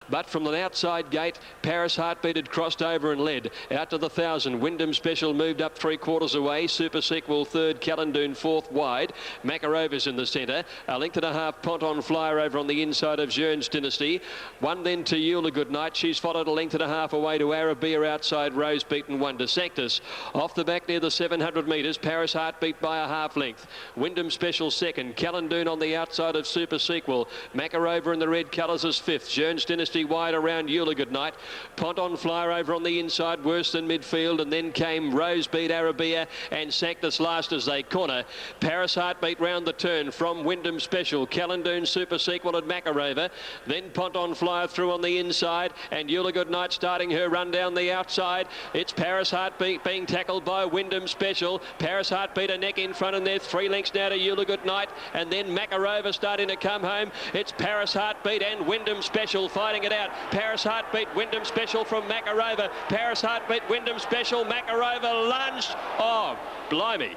but from the outside gate, Paris Heartbeat had crossed over and led. Out to the 1,000, Wyndham Special moved up 3/4 away. Super Sequel third, Callandoon fourth wide. Makarova's in the centre. A length and a half, Ponton Flyer over on the inside of Jearns Dynasty. One then to Eula Goodnight. She's followed a length and a half away to Arabia outside Rose Beaten, one to Sanctus. Off the back near the 700 metres, Paris Heartbeat by a half length. Wyndham Special second. Callandoon on the outside of Super Sequel. Makarova in the red colours is fifth. Jearns Dynasty wide around Eula Goodnight. Ponton Flyer over on the inside, worse than midfield, and then came Rose Beat, Arabia and Sanctus last as they corner. Paris Heartbeat round the turn from Wyndham Special. Callandoon, Super Sequel and Makarova. Then Ponton Flyer through on the inside, and Eula Goodnight starting her run down the outside. It's Paris Heartbeat being tackled by Wyndham Special. Paris Heartbeat a neck in front, and there's 3 lengths now to Eula Goodnight, and then Makarova starting to come home. It's Paris Heartbeat and Wyndham Special fighting it out. Paris Heartbeat, Wyndham Special from Makarova. Paris Heartbeat, Wyndham Special. Makarova lunged. Oh, blimey.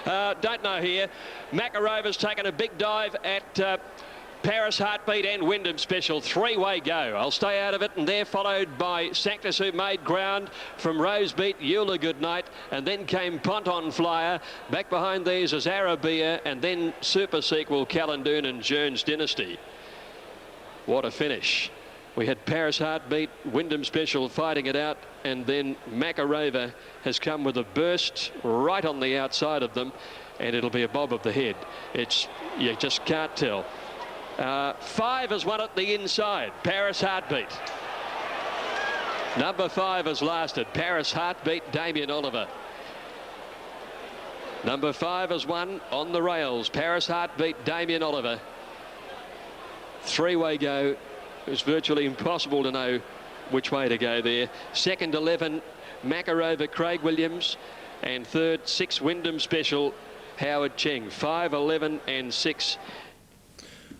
Don't know here. Makarova's taken a big dive at Paris Heartbeat and Wyndham Special. 3-way go. I'll stay out of it, and they're followed by Sanctus, who made ground from Rose Beat, Eula Goodnight, and then came Ponton Flyer. Back behind these is Arabia, and then Super Sequel, Callandoon and Jearns Dynasty. What a finish. We had Paris Heartbeat, Wyndham Special fighting it out, and then Makarova has come with a burst right on the outside of them, and it'll be a bob of the head. You just can't tell. 5 has won at the inside, Paris Heartbeat. Number 5 has lasted, Paris Heartbeat, Damien Oliver. Number 5 has won on the rails, Paris Heartbeat, Damien Oliver. 3-way go. It was virtually impossible to know which way to go there. Second 11, Makarova, Craig Williams, and third 6, Wyndham Special, Howard Cheng. 5, 11 and 6.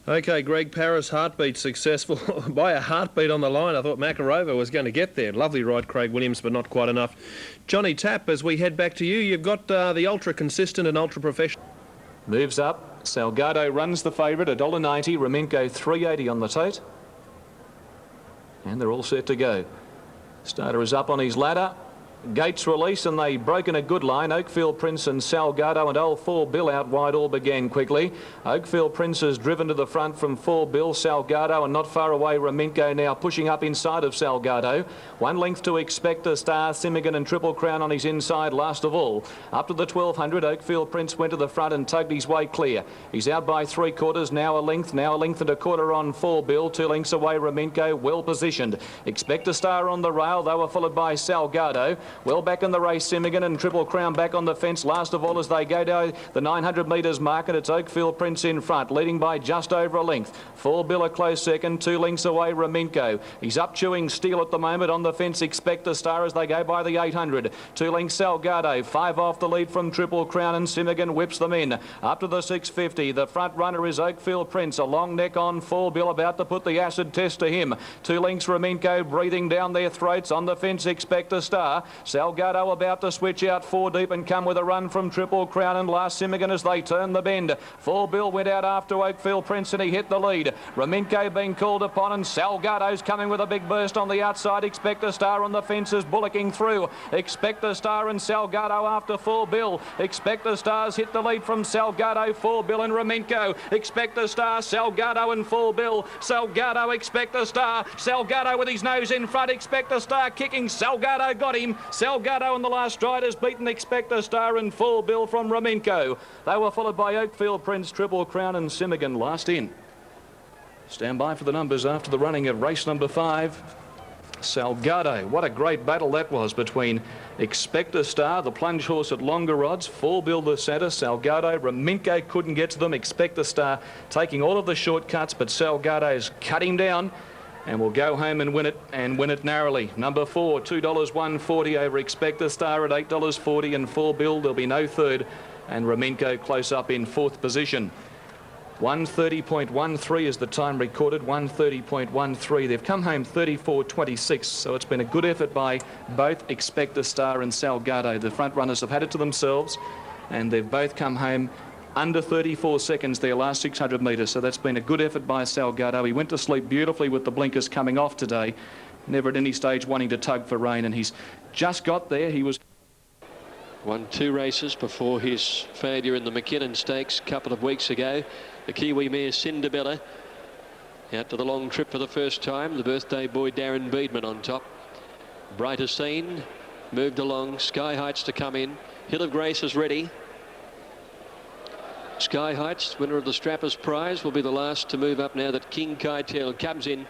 OK, Greg, Paris Heartbeat successful by a heartbeat on the line. I thought Makarova was going to get there. Lovely ride, Craig Williams, but not quite enough. Johnny Tapp, as we head back to you, you've got the ultra-consistent and ultra-professional. Moves up. Salgado runs the favourite, $1.90. Remenko $3.80 on the tote. And they're all set to go. Starter is up on his ladder. Gates release, and they broke in a good line. Oakfield Prince and Salgado and Old 4 Bill out wide all began quickly. Oakfield Prince has driven to the front from 4 Bill. Salgado and not far away Remenko now pushing up inside of Salgado. 1 length to Expect a Star, Simigan and Triple Crown on his inside last of all. Up to the 1200, Oakfield Prince went to the front and tugged his way clear. He's out by 3/4, now a length and a quarter on 4 Bill. 2 lengths away Remenko, well positioned. Expect a Star on the rail. They were followed by Salgado. Well back in the race, Simigan and Triple Crown back on the fence. Last of all, as they go down the 900 metres mark, and it's Oakfield Prince in front, leading by just over a length. 4 Bill a close second, 2 lengths away Remenko. He's up chewing steel at the moment. On the fence, Expect a Star as they go by the 800. 2 lengths Salgado, 5 off the lead from Triple Crown, and Simigan whips them in. Up to the 650, the front runner is Oakfield Prince. A long neck on 4 Bill, about to put the acid test to him. 2 lengths Remenko breathing down their throats. On the fence, Expect a Star. Salgado about to switch out 4 deep and come with a run from Triple Crown and last Simigan as they turn the bend. 4 Bill went out after Oakfield Prince and he hit the lead. Remenko being called upon, and Salgado's coming with a big burst on the outside. Expect a Star on the fences bullocking through. Expect a Star and Salgado after 4 Bill. Expect a Star's hit the lead from Salgado, 4 Bill and Remenko. Expect a Star, Salgado and 4 Bill. Salgado, Expect a Star. Salgado with his nose in front. Expect a Star kicking. Salgado got him. Salgado and the last stride has beaten Expect a Star and 4 Bill from Remenko. They were followed by Oakfield Prince, Triple Crown and Simigan last in. Stand by for the numbers after the running of race number 5. Salgado, what a great battle that was between Expect a Star, the plunge horse at longer odds, 4 Bill the centre, Salgado. Remenko couldn't get to them. Expect a Star taking all of the shortcuts, but Salgado's cut him down and will go home and win it narrowly. Number 4, $2.140 over Expect a Star at $8.40, and 4 Bill, there'll be no third, and Remenko close up in 4th position. 1:30.13 is the time recorded, 1:30.13. They've come home 34.26, so it's been a good effort by both Expect a Star and Salgado. The front runners have had it to themselves, and they've both come home under 34 seconds their last 600 metres, so that's been a good effort by Salgado. He went to sleep beautifully with the blinkers coming off today, never at any stage wanting to tug for rain, and he's just got there. He was won 2 races before his failure in the McKinnon Stakes a couple of weeks ago. The Kiwi mare Cinderbella out to the long trip for the first time. The birthday boy Darren Beedman on top. Brighter Scene moved along. Sky Heights to come in. Hill of Grace is ready. Sky Heights, winner of the Strappers Prize, will be the last to move up now that King Keitel comes in.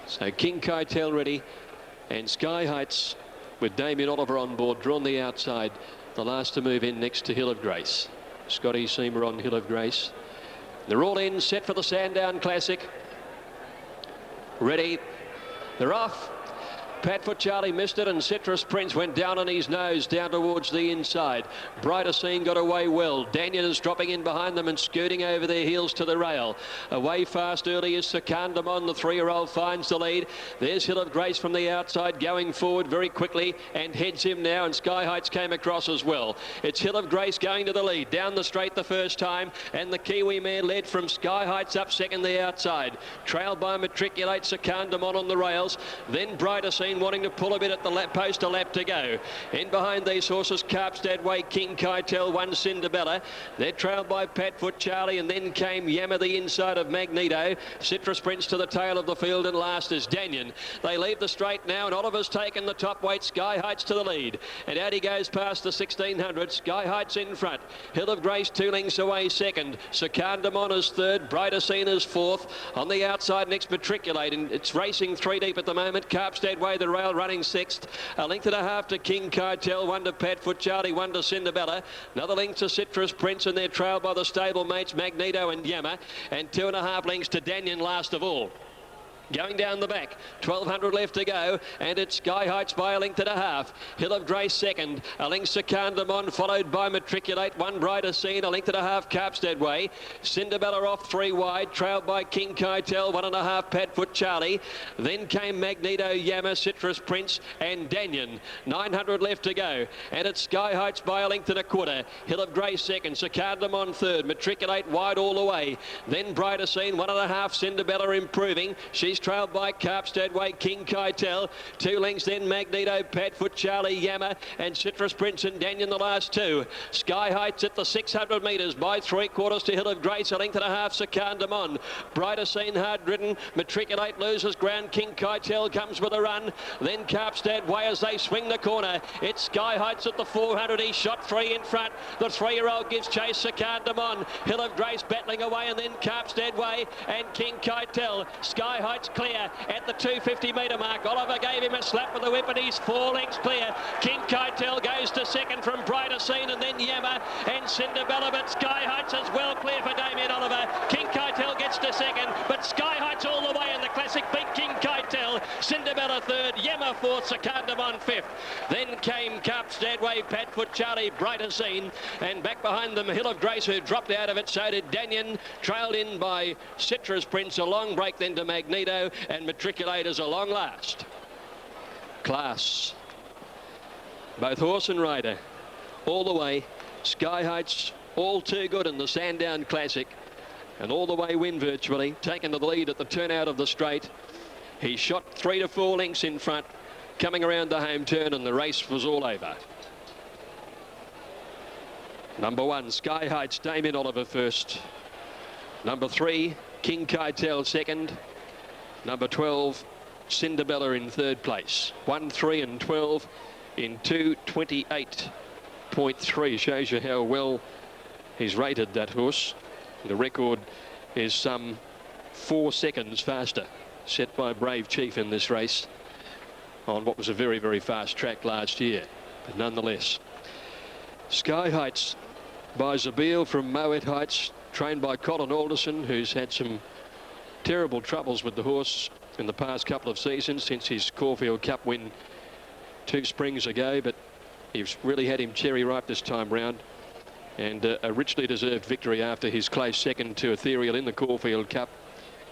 So King Keitel ready, and Sky Heights with Damien Oliver on board, drawn the outside, the last to move in next to Hill of Grace. Scotty Seamer on Hill of Grace. They're all in, set for the Sandown Classic. Ready. They're off. Padfoot Charlie missed it, and Citrus Prince went down on his nose down towards the inside. Brighter Scene got away well. Daniel is dropping in behind them and scooting over their heels to the rail. Away fast early is Secundamon. The 3-year-old finds the lead. There's Hill of Grace from the outside going forward very quickly and heads him now, and Sky Heights came across as well. It's Hill of Grace going to the lead down the straight the first time, and the Kiwi mare led from Sky Heights up second the outside, trailed by Matriculate Secundamon on the rails. Then Brighter Scene wanting to pull a bit at the post, a lap to go. In behind these horses, Carpstead Way, King Keitel, one Cinderbella. They're trailed by Padfoot Charlie, and then came Yammer the inside of Magneto. Citrus Prince to the tail of the field, and last is Daniel. They leave the straight now, and Oliver's taken the top weight. Sky Heights to the lead, and out he goes past the 1600. Sky Heights in front. Hill of Grace 2 lengths away second. Secundamon is third. Brighter Scene is fourth. On the outside next Matriculate, and it's racing 3 deep at the moment. Carpstead Way, the rail running sixth. A length and a half to King Keitel, 1 to Padfoot Charlie, 1 to Cinderbella. Another length to Citrus Prince, and they're trailed by the stable mates Magneto and Yammer, and 2.5 lengths to Daniel last of all. Going down the back, 1200 left to go, and it's Sky Heights by a length and a half. Hill of Grace second, a length Secundamon, followed by Matriculate, 1 Brighter Scene, a length and a half Carpstead Way. Cinderbella off 3 wide, trailed by King Keitel, 1.5 Padfoot Charlie. Then came Magneto, Yammer, Citrus Prince, and Daniel. 900 left to go, and it's Sky Heights by a length and a quarter. Hill of Grace second, Secundamon third, Matriculate wide all the way. Then Brighter Scene, 1.5 Cinderbella improving. She's trailed by Carpstead Way, King Keitel. 2 lengths then Magneto, Padfoot Charlie, Yammer, and Citrus Prince and Daniel the last 2. Sky Heights at the 600 metres by 3/4 to Hill of Grace, a length and a half Secundamon. Brighter Scene hard ridden. Matriculate loses ground. King Keitel comes with a run. Then Carpstead Way as they swing the corner. It's Sky Heights at the 400. He shot 3 in front. The 3-year-old gives chase. Secundamon. Hill of Grace battling away, and then Carpstead Way and King Keitel. Sky Heights clear at the 250 metre mark. Oliver gave him a slap with the whip, and he's 4 lengths clear. King Keitel goes to second from Brighter Scene, and then Yammer and Cinderbella, but Sky Heights is well clear for Damien Oliver. King Keitel gets to second, but Sky Heights all the way in the Classic beat King Keitel. Cinderbella third, Yammer fourth, Secundamon fifth. Then came Carpstead Way, Padfoot Charlie, Brighter Scene, and back behind them Hill of Grace, who dropped out of it. So did Daniel, trailed in by Citrus Prince. A long break then to Magneto, and Matriculate is a long last. Class. Both horse and rider all the way. Sky Heights all too good in the Sandown Classic, and all the way win virtually, taken to the lead at the turnout of the straight. He shot 3 to 4 lengths in front coming around the home turn, and the race was all over. Number 1 Sky Heights, Damien Oliver first. Number 3 King Keitel second. Number 12, Cinderbella in third place. 1, 3 and 12 in 2:28.3. Shows you how well he's rated, that horse. The record is some 4 seconds faster, set by Brave Chief in this race on what was a very, very fast track last year. But nonetheless, Sky Heights by Zabeel from Moet Heights, trained by Colin Alderson, who's had some terrible troubles with the horse in the past couple of seasons since his Caulfield Cup win 2 springs ago, but he's really had him cherry ripe this time round, and a richly deserved victory after his close second to Ethereal in the Caulfield Cup.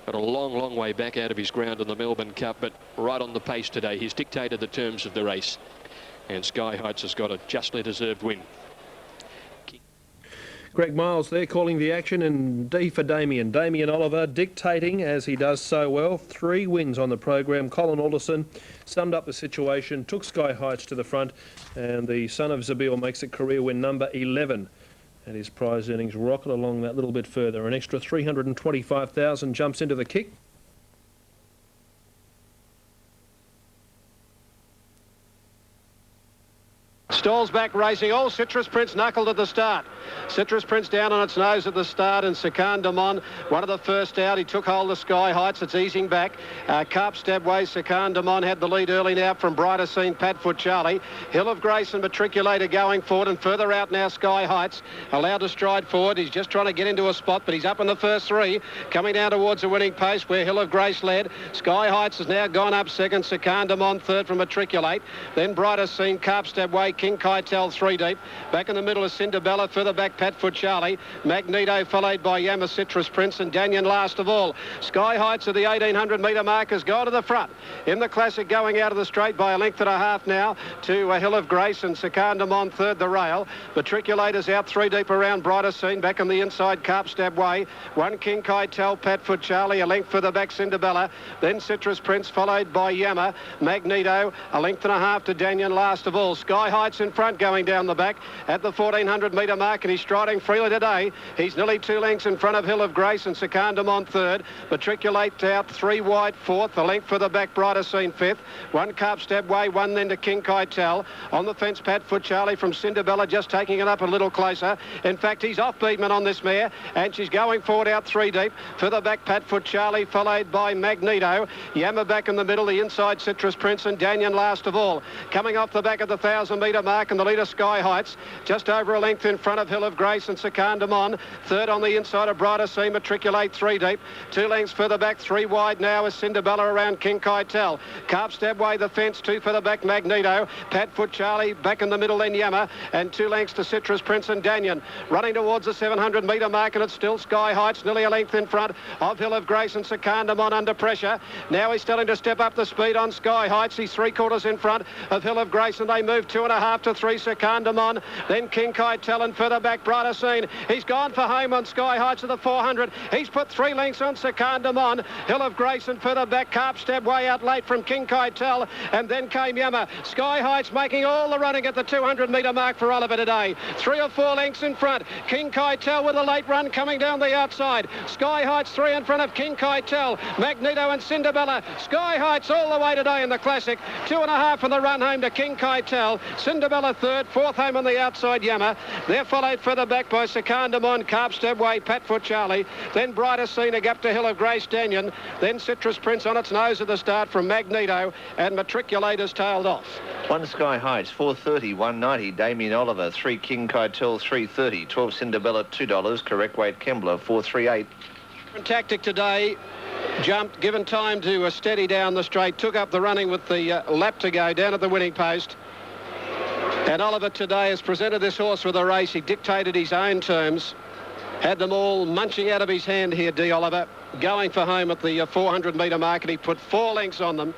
Got a long, long way back out of his ground in the Melbourne Cup, but right on the pace today. He's dictated the terms of the race, and Sky Heights has got a justly deserved win. Greg Miles there calling the action, and D for Damien. Damien Oliver dictating as he does so well. 3 wins on the program. Colin Alderson summed up the situation, took Sky Heights to the front, and the son of Zabeel makes it career win number 11. And his prize earnings rocket along that little bit further. An extra 325,000 jumps into the kick. Stalls back racing. All Citrus Prince knuckled at the start. Citrus Prince down on its nose at the start, and Sakan Damon, one of the first out. He took hold of Sky Heights. It's easing back. Carp Stabway, Sakan Damon had the lead early now from Brighter Scene, Padfoot Charlie. Hill of Grace and Matriculator going forward, and further out now Sky Heights. Allowed to stride forward. He's just trying to get into a spot, but he's up in the first 3. Coming down towards the winning pace where Hill of Grace led. Sky Heights has now gone up second. Sakan Damon third from Matriculate. Then Brighter Scene, Carp Stabway, King Kaitel 3 deep. Back in the middle is Cinderbella. Further back Padfoot Charlie. Magneto followed by Yama Citrus Prince, and Danyan last of all. Sky Heights at the 1800 metre mark has gone to the front. In the Classic going out of the straight by a length and a half now to Hill of Grace, and Sakandamon third the rail. Matriculators out 3 deep around Brighter Scene. Back on the inside Carp Stabway. 1 King Kaitel, Padfoot Charlie. A length further back Cinderbella. Then Citrus Prince followed by Yama. Magneto a length and a half to Danyan last of all. Sky Heights in front going down the back at the 1400 metre mark, and he's striding freely today. He's nearly 2 lengths in front of Hill of Grace and Sakandamon third. Matriculate out 3 wide fourth. A length for the back Brighter Scene fifth. 1 Carp Stabway, 1 then to King Kaitel. On the fence Padfoot Charlie from Cinderbella, just taking it up a little closer. In fact, he's off Beatman on this mare, and she's going forward out 3 deep. Further back Padfoot Charlie followed by Magneto. Yama back in the middle, the inside Citrus Prince, and Danyan last of all. Coming off the back of the 1000 metre mark, and the leader Sky Heights just over a length in front of Hill of Grace and Sakandamon. Third on the inside of Brighter Scene, Matriculate 3 deep. 2 lengths further back, 3 wide now is Cinderbella around King Kaitel. Carp Stabway the fence, 2 further back Magneto. Padfoot Charlie back in the middle then Yama, and 2 lengths to Citrus Prince and Danyan. Running towards the 700 metre mark, and it's still Sky Heights nearly a length in front of Hill of Grace and Sakandamon under pressure. Now he's starting to step up the speed on Sky Heights. He's 3/4 in front of Hill of Grace, and they move 2.5 to 3 Sakandamon. Then King Kaitel, and further back Brighter Scene. He's gone for home on Sky Heights at the 400. He's put 3 lengths on Sakandamon. Hill of Grace, and further back Carp Stabway out late from King Kaitel, and then came Yama. Sky Heights making all the running at the 200 metre mark for Oliver today. 3 or 4 lengths in front. King Kaitel with a late run coming down the outside. Sky Heights 3 in front of King Kaitel. Magneto and Cinderbella. Sky Heights all the way today in the Classic. 2.5 on the run home to King Kaitel. Cinderbella third, 4th home on the outside Yama. They're followed further back by Sakandamon, Carp Stabway, Padfoot Charlie. Then Brighter Scene, a gap to Hill of Grace, Danyan. Then Citrus Prince on its nose at the start from Magneto, and Matriculators tailed off. 1 Sky Heights, 4.30, 1.90. Damien Oliver, 3 King Kaitel, 3.30. 12 Cinderbella, $2. Correct weight Kembler, 4.38. Tactic today. Jumped, given time to steady down the straight, took up the running with the lap to go down at the winning post. And Oliver today has presented this horse with a race. He dictated his own terms. Had them all munching out of his hand here, D. Oliver. Going for home at the 400 metre mark, and he put 4 lengths on them.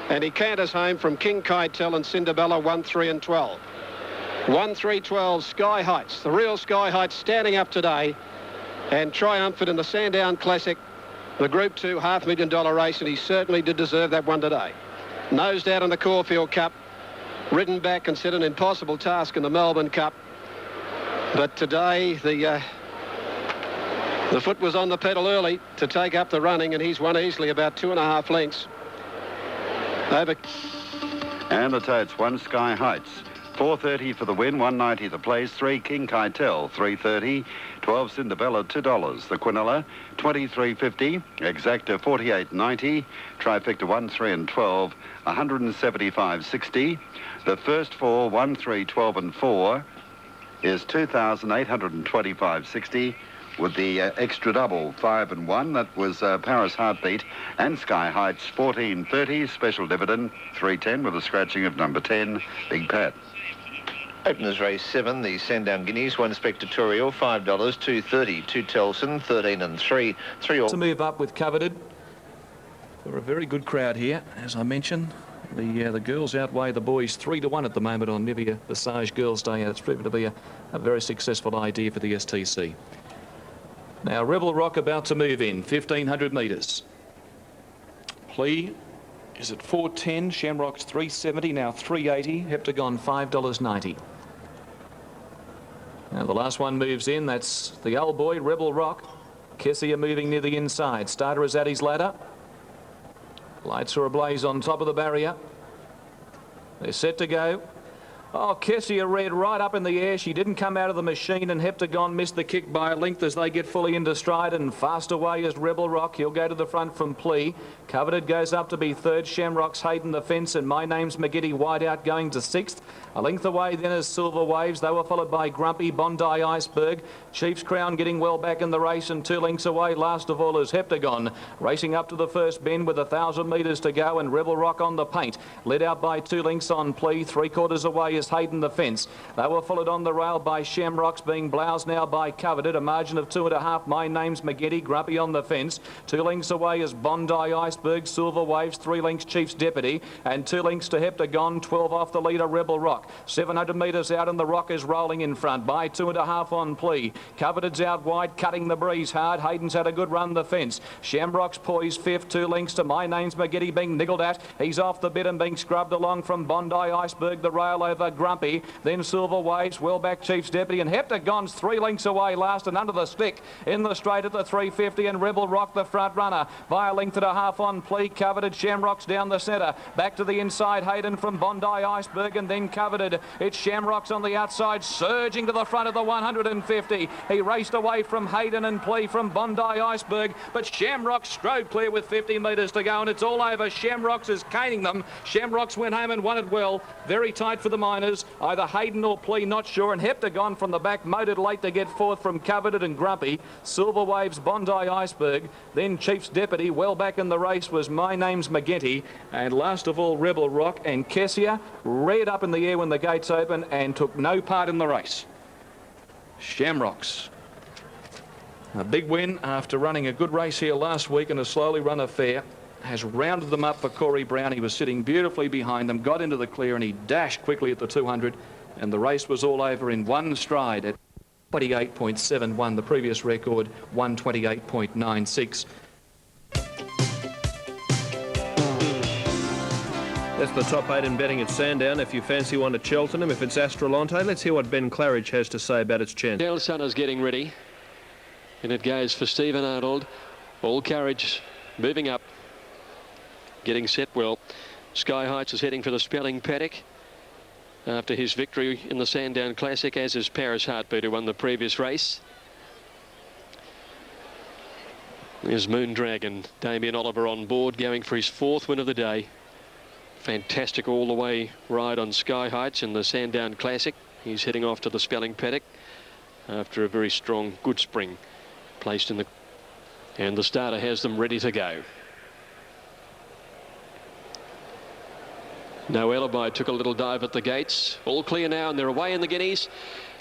And he canters home from King Kaitel and Cinderbella, 1, 3 and 12. 1, 3, 12, Sky Heights. The real Sky Heights standing up today and triumphant in the Sandown Classic, the Group 2 $500,000 race, and he certainly did deserve that one today. Nosed out in the Caulfield Cup. Ridden back and set an impossible task in the Melbourne Cup. But today, the foot was on the pedal early to take up the running, and he's won easily about 2.5 lengths. Over. And the totes, 1 Sky Heights. 4.30 for the win, 1.90 the place. 3 King Kaitel, 3.30. 12 Cinderbella, $2. The Quinella, 23.50. Exacta, 48.90. Trifecta, 1, 3 and 12, 175.60. The first 4, 1, 3, 12 and 4 is 2,825.60. With the extra double 5 and 1, that was Paris Heartbeat, and Sky Heights 14.30, special dividend 3.10 with a scratching of number 10, Big Pat. Openers race 7, the Sandown Guineas, 1 Spectatorial, $5, 2.30, 2 Telson, 13 and 3, 3 all. To move up with Coveted for a very good crowd here, as I mentioned. The girls outweigh the boys 3-1 at the moment on Nivea Visage Girls' Day, and it's proven to be a very successful idea for the STC. Now, Rebel Rock about to move in, 1,500 metres. Plea is at 4.10, Shamrock's 3.70, now 3.80, Heptagon $5.90. Now the last one moves in, that's the old boy, Rebel Rock. Kessia moving near the inside. Starter is at his ladder. Lights are ablaze on top of the barrier. They're set to go. Oh, Kessia read right up in the air. She didn't come out of the machine, and Heptagon missed the kick by a length as they get fully into stride, and fast away is Rebel Rock. He'll go to the front from Plea. Coveted goes up to be third. Shamrock's Hayden the fence, and My Name's McGiddy wide out going to sixth. A length away then is Silver Waves. They were followed by Grumpy, Bondi Iceberg. Chief's Crown getting well back in the race, and 2 lengths away last of all is Heptagon. Racing up to the first bend with 1,000 metres to go, and Rebel Rock on the paint. Led out by 2 lengths on Plea. 3/4 away is Hayden the fence. They were followed on the rail by Shamrocks, being bloused now by Coveted. A margin of 2.5. My Name's McGiddy. Grumpy on the fence. 2 lengths away is Bondi Iceberg. Silver Waves. 3 lengths Chief's Deputy, and 2 lengths to Heptagon. 12 off the leader Rebel Rock. 700 metres out, and the Rock is rolling in front by 2.5 on Plea. Coveted's out wide, cutting the breeze hard. Hayden's had a good run the fence. Shamrock's poised 5th. 2 lengths to My Name's McGiddy, being niggled at. He's off the bit and being scrubbed along from Bondi Iceberg. The rail over Grumpy, then Silver Waves, well back Chief's Deputy, and Heptagon's 3 lengths away last and under the stick in the straight at the 350, and Rebel Rock the front runner by a length and a half on Plea. Coveted. Shamrock's down the centre, back to the inside. Hayden from Bondi Iceberg, and then Coveted. It's Shamrock's on the outside, surging to the front of the 150. He raced away from Hayden and Plea from Bondi Iceberg, but Shamrock strode clear with 50 metres to go, and it's all over. Shamrock's is caning them. Shamrock's went home and won it well. Very tight for the miners, either Hayden or Plea, not sure, and Heptagon from the back, motored late to get fourth from Coveted and Grumpy. Silver Waves, Bondi Iceberg, then Chief's Deputy. Well back in the race was My Name's McGinty, and last of all Rebel Rock, and Kessia reared up in the air when the gates open and took no part in the race. Shamrocks, a big win after running a good race here last week and a slowly run affair, has rounded them up for Corey Brown. He was sitting beautifully behind them, got into the clear, and he dashed quickly at the 200, and the race was all over in one stride at 28.71. The previous record 128.96. That's the top 8 in betting at Sandown. If you fancy one at Cheltenham, if it's Astrolante, let's hear what Ben Claridge has to say about its chance. Telssun is getting ready, and it goes for Stephen Arnold. All Carriage moving up, getting set well. Sky Heights is heading for the Spelling Paddock after his victory in the Sandown Classic, as is Paris Heartbeat, who won the previous race. There's Moondragon, Damien Oliver on board, going for his 4th win of the day. Fantastic all-the-way ride on Sky Heights in the Sandown Classic. He's heading off to the Spelling Paddock after a very strong, good spring placed in the... And the starter has them ready to go. No Alibi took a little dive at the gates. All clear now, and they're away in the Guineas.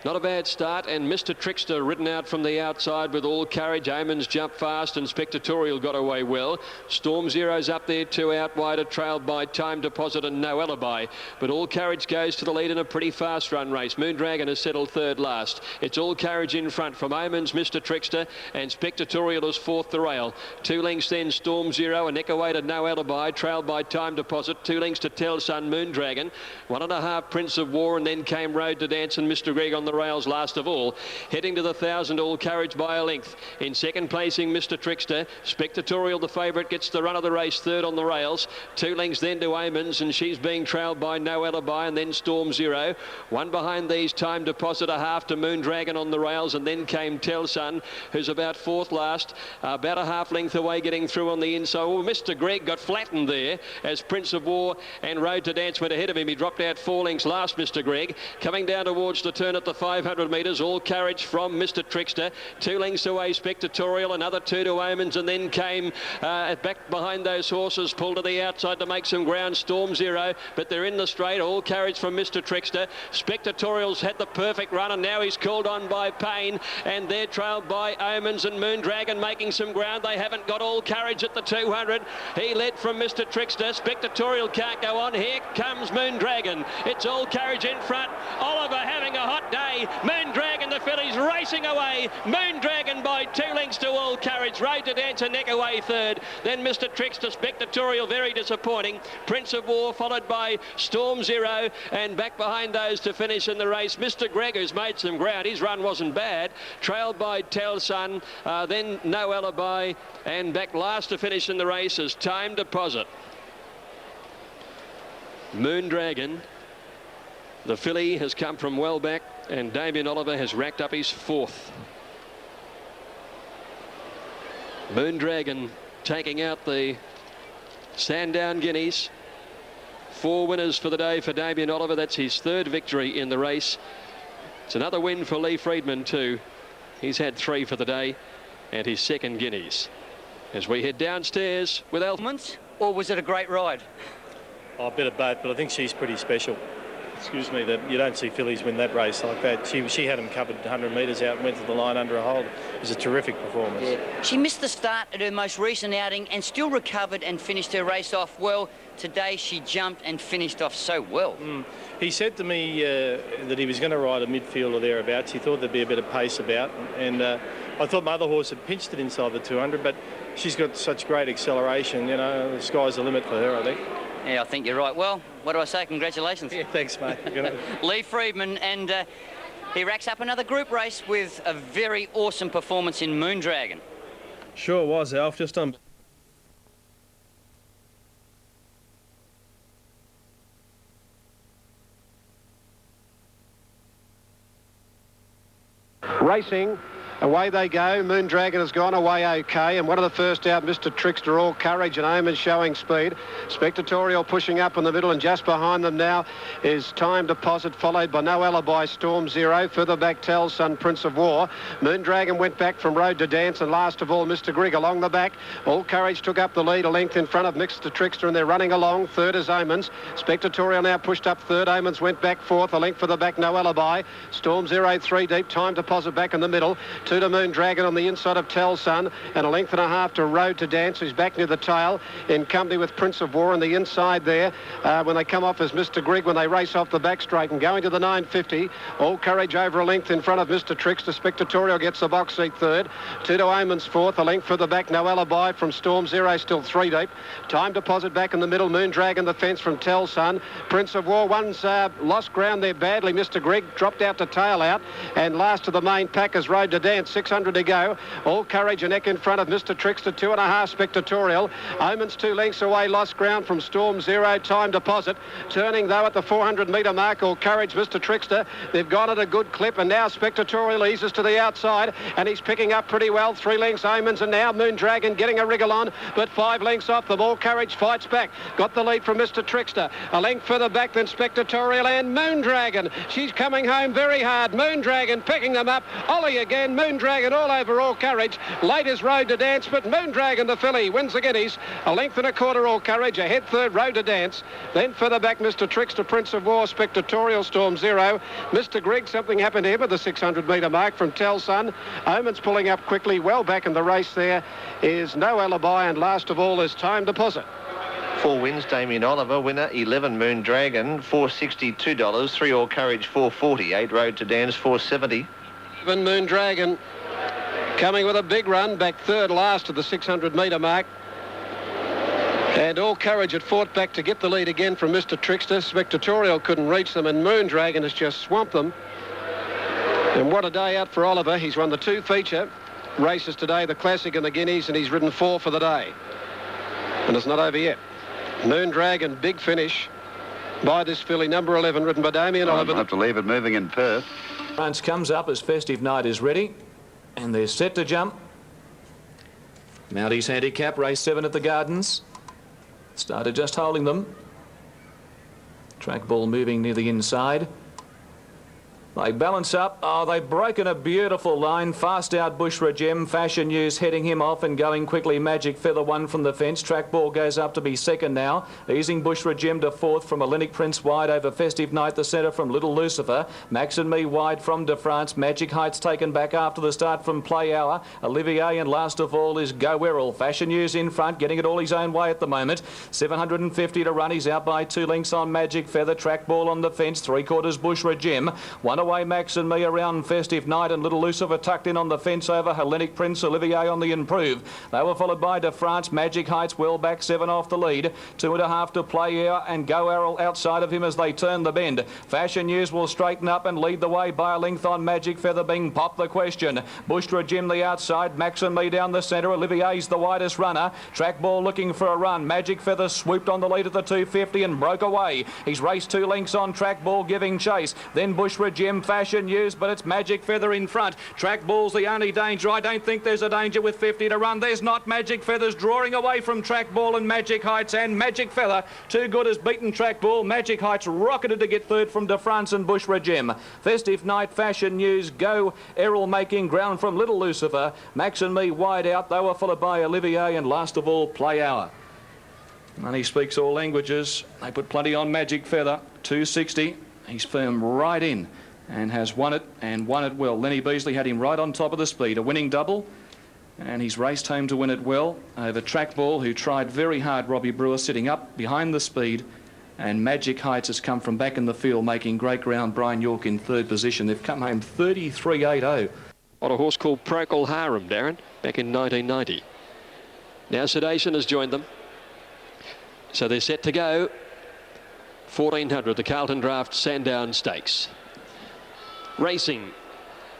Not a bad start, and Mr. Trickster ridden out from the outside with All Courage. Omens jumped fast, and Spectatorial got away well. Storm Zero's up there, 2 out wider, trailed by Time Deposit and No Alibi. But All Courage goes to the lead in a pretty fast run race. Moondragon has settled 3rd last. It's All Courage in front from Omens, Mr. Trickster, and Spectatorial is 4th the rail. 2 lengths then Storm Zero, a neck away to No Alibi, trailed by Time Deposit. 2 lengths to Telssun, Moondragon. 1.5 Prince of War, and then came Road to Dance and Mr. Greg on the rails last of all. Heading to the 1,000, All Courage by a length. In second placing, Mr. Trickster. Spectatorial, the favourite, gets the run of the race, 3rd on the rails. 2 lengths then to Omens, and she's being trailed by No Alibi, and then Storm Zero. 1 behind these, Time Deposit, 1/2 to Moondragon on the rails, and then came Telssun, who's about 4th last, about a 1/2 length away getting through on the inside. Oh, Mr. Greg got flattened there as Prince of War and Road to Dance went ahead of him. He dropped out 4 lengths last, Mr. Greg. Coming down towards the turn at the 500 metres. All Courage from Mr. Trickster. 2 lengths away, Spectatorial. Another 2 to Omens, and then came back behind those horses. Pulled to the outside to make some ground. Storm Zero, but they're in the straight. All Courage from Mr. Trickster. Spectatorial's had the perfect run, and now he's called on by Payne, and they're trailed by Omens and Moondragon making some ground. They haven't got All Courage at the 200. He led from Mr. Trickster. Spectatorial can't go on. Here comes Moondragon. It's All Courage in front. Oliver having a hot day. Moondragon, the fillies racing away. Moondragon by 2 lengths to All Courage. Road to Dance a neck away third. Then Mr. Trickster, Spectatorial, very disappointing. Prince of War followed by Storm Zero, and back behind those to finish in the race, Mr. Greg, who's made some ground. His run wasn't bad. Trailed by Tell Sun, then No Alibi, and back last to finish in the race is Time Deposit. Moondragon, the filly, has come from well back, and Damien Oliver has racked up his 4th. Moondragon taking out the Sandown Guineas. 4 winners for the day for Damien Oliver. That's his 3rd victory in the race. It's another win for Lee Freedman too. He's had 3 for the day, and his 2nd Guineas. As we head downstairs with Alf. Or was it a great ride? Oh, a bit of both, but I think she's pretty special. Excuse me, that you don't see fillies win that race like that. She had them covered 100 metres out and went to the line under a hold. It was a terrific performance. Yeah. She missed the start at her most recent outing and still recovered and finished her race off well. Today she jumped and finished off so well. He said to me that he was going to ride a midfield or thereabouts. He thought there'd be a bit of pace about, and I thought my other horse had pinched it inside the 200, but she's got such great acceleration. You know, the sky's the limit for her, I think. Yeah, I think you're right. Well, what do I say? Congratulations. Yeah, thanks, mate. Lee Freedman, and he racks up another group race with a very awesome performance in Moondragon. Sure was, Alf. Just on. Racing. Away they go. Moondragon has gone away okay, and one of the first out, Mr. Trickster, All Courage and Omens showing speed. Spectatorial pushing up in the middle, and just behind them now is Time Deposit, followed by No Alibi, Storm Zero. Further back, Tell Sun, Prince of War. Moondragon went back from Road to Dance, and last of all, Mr. Grigg along the back. All Courage took up the lead, a length in front of Mr. Trickster, and they're running along. Third is Omens. Spectatorial now pushed up third. Omens went back fourth, a length for the back, No Alibi. Storm Zero 3 deep. Time Deposit back in the middle. 2 to Moondragon on the inside of Tell Sun, and a length and a half to Road to Dance, who's back near the tail in company with Prince of War on the inside there. When they come off as Mr. Grigg, when they race off the back straight and going to the 950. All Courage over a length in front of Mr. Trickster. Spectatorial gets the box seat third. 2 to Omens fourth, a length for the back, No Alibi from Storm Zero, still 3 deep. Time Deposit back in the middle. Moondragon the fence from Tell Sun. Prince of War, one's lost ground there badly. Mr. Grigg dropped out to tail out, and last of the main pack is Road to Dance. 600 to go. All Courage a neck in front of Mr. Trickster. 2.5 Spectatorial. Omens 2 lengths away. Lost ground from Storm Zero. Time Deposit. Turning though at the 400 metre mark. All Courage, Mr. Trickster. They've gone at a good clip, and now Spectatorial eases to the outside, and he's picking up pretty well. 3 lengths Omens, and now Moondragon getting a wriggle on, but 5 lengths off them. All Courage fights back. Got the lead from Mr. Trickster. A length further back than Spectatorial, and Moondragon. She's coming home very hard. Moondragon picking them up. Ollie again. Moondragon all over All Courage. Late is Road to Dance, but Moondragon, the filly, wins the Guineas. A length and a quarter, All Courage. Ahead third, Road to Dance. Then further back, Mr. Trickster, Prince of War, Spectatorial, Storm Zero. Mr. Grigg, something happened to him at the 600 metre mark from Tell Sun. Omens pulling up quickly. Well back in the race there is No Alibi, and last of all is Time Deposit. 4 wins, Damien Oliver. Winner, 11 Moondragon, $462. 3 All Courage, $440. 8 Road to Dance, $470. 11 Moondragon coming with a big run, back third last at the 600 metre mark. And All Courage had fought back to get the lead again from Mr. Trickster. Spectatorial couldn't reach them, and Moondragon has just swamped them. And what a day out for Oliver. He's won the 2 feature races today, the Classic and the Guineas, and he's ridden 4 for the day. And it's not over yet. Moondragon, big finish by this filly, number 11, ridden by Damien Oliver. I'll have to leave it moving in Perth. France comes up as Festive Night is ready, and they're set to jump. Mounties handicap, race 7 at the Gardens. Started just holding them. Track ball moving near the inside. They balance up. Oh, they've broken a beautiful line. Fast out Bushra Gem. Fashion News heading him off and going quickly. Magic Feather one from the fence. Track Ball goes up to be second now. Easing Bushra Gem to fourth from Hellenic Prince wide over Festive Night. The centre from Little Lucifer. Max and Me wide from De France. Magic Heights taken back after the start from Play Hour. Olivier, and last of all is Go Errol. Fashion News in front, getting it all his own way at the moment. 750 to run. He's out by 2 lengths on Magic Feather. Track Ball on the fence. 3/4 Bushra Gem. One away Max and Me around Festive Night, and Little Lucifer tucked in on the fence over Hellenic Prince. Olivier on the improve. They were followed by De France. Magic Heights well back, 7 off the lead. 2.5 to Play Hour, and Go Errol outside of him as they turn the bend. Fashion News will straighten up and lead the way by a length on Magic Feather being Pop the Question. Bushra Gem the outside. Max and Me down the centre. Olivier's the widest runner. Track Ball looking for a run. Magic Feather swooped on the lead at the 250 and broke away. He's raced 2 lengths on Track Ball giving chase. Then Bushra Gem, Fashion News, but it's Magic Feather in front. Track Ball's the only danger. I don't think there's a danger with 50 to run. There's not. Magic Feather's drawing away from Track Ball and Magic Heights, and Magic Feather, too good, has beaten Track Ball. Magic Heights rocketed to get third from De France and Bushra Gem. Festive Night, Fashion News, Go Errol making ground from Little Lucifer. Max and Me wide out. They were followed by Olivier, and last of all, Play Hour. And he speaks all languages. They put plenty on Magic Feather. 260. He's firm right in and has won it, and won it well. Lenny Beasley had him right on top of the speed. A winning double, and he's raced home to win it well over Track Ball, who tried very hard. Robbie Brewer sitting up behind the speed, and Magic Heights has come from back in the field, making great ground. Brian York in third position. They've come home 33.80. On a horse called Procol Harum, Darren, back in 1990. Now Sedation has joined them. So they're set to go. 1400, the Carlton Draft Sandown Stakes. Racing,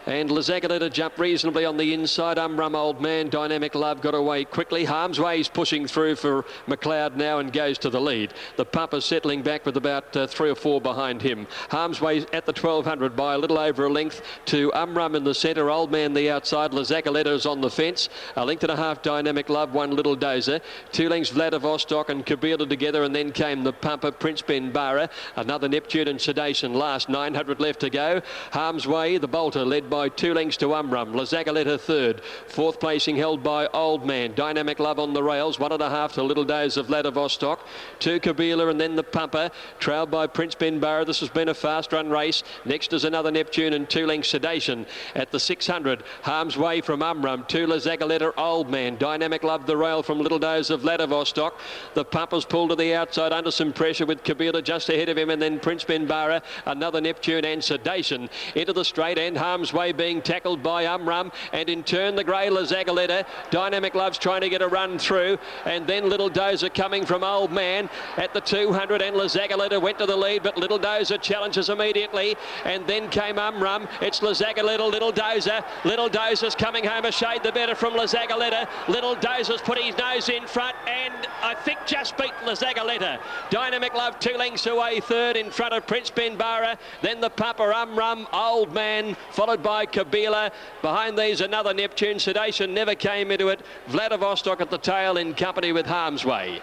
and Lazagoleta jumped reasonably on the inside. Umrum Old Man, Dynamic Love got away quickly. Harm's Way is pushing through for McLeod now and goes to the lead. The Pumper's settling back with about 3 or 4 behind him. Harm's Way at the 1200 by a little over a length to Umrum in the centre. Old Man the outside. Lazagoleta's on the fence. A length and a half Dynamic Love, 1 Little Dozer. 2 lengths Vladivostok and Kabila together, and then came the Pumper, Prince Ben Bara. Another Neptune and Sedation last. 900 left to go. Harm's Way, the bolter, led by 2 lengths to Umrum. Lazagoleta third. 4th placing held by Old Man. Dynamic Love on the rails. 1.5 to Little Days of Vladivostok. 2 Kabila, and then the Pumper, trailed by Prince Ben Bara. This has been a fast run race. Next is another Neptune and 2 lengths Sedation. At the 600, Harm's Way from Umrum. 2 Lazagoleta, Old Man. Dynamic Love the rail from Little Days of Vladivostok. The Pumper's pulled to the outside under some pressure with Kabila just ahead of him, and then Prince Ben Bara, another Neptune and Sedation into the straight, and Harm's Way being tackled by Umrum, and in turn the grey Lazagoleta. Dynamic Love's trying to get a run through, and then Little Dozer coming from Old Man at the 200, and Lazagoleta went to the lead, but Little Dozer challenges immediately, and then came Umrum. It's Lazagoleta, Little Dozer. Little Dozer's coming home a shade the better from Lazagoleta. Little Dozer's put his nose in front, and I think just beat Lazagoleta. Dynamic Love 2 lengths away third in front of Prince Ben Bara, then the Pumper, Umrum, Old Man, followed by Kabila. Behind these another Neptune. Sedation never came into it. Vladivostok at the tail in company with Harm's Way.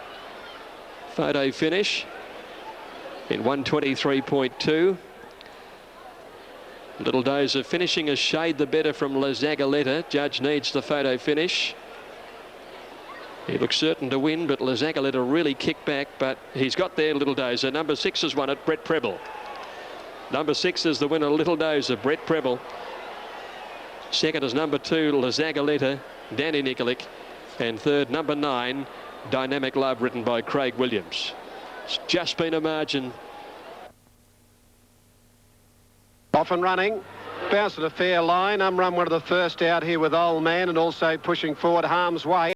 Photo finish in 123.2. Little Dozer finishing a shade the better from Lazagoleta. Judge needs the photo finish. He looks certain to win, but Lazagoleta really kicked back, but he's got there, Little Dozer. Number 6 has won it, Brett Preble. Number 6 is the winner, Little Dozer, Brett Preble. Second is number 2, Lazagoleta, Danny Nikolic. And third, number 9, Dynamic Love, written by Craig Williams. It's just been a margin. Off and running. Bounced at a fair line. Umrum one of the first out here with Old Man, and also pushing forward Harm's Way.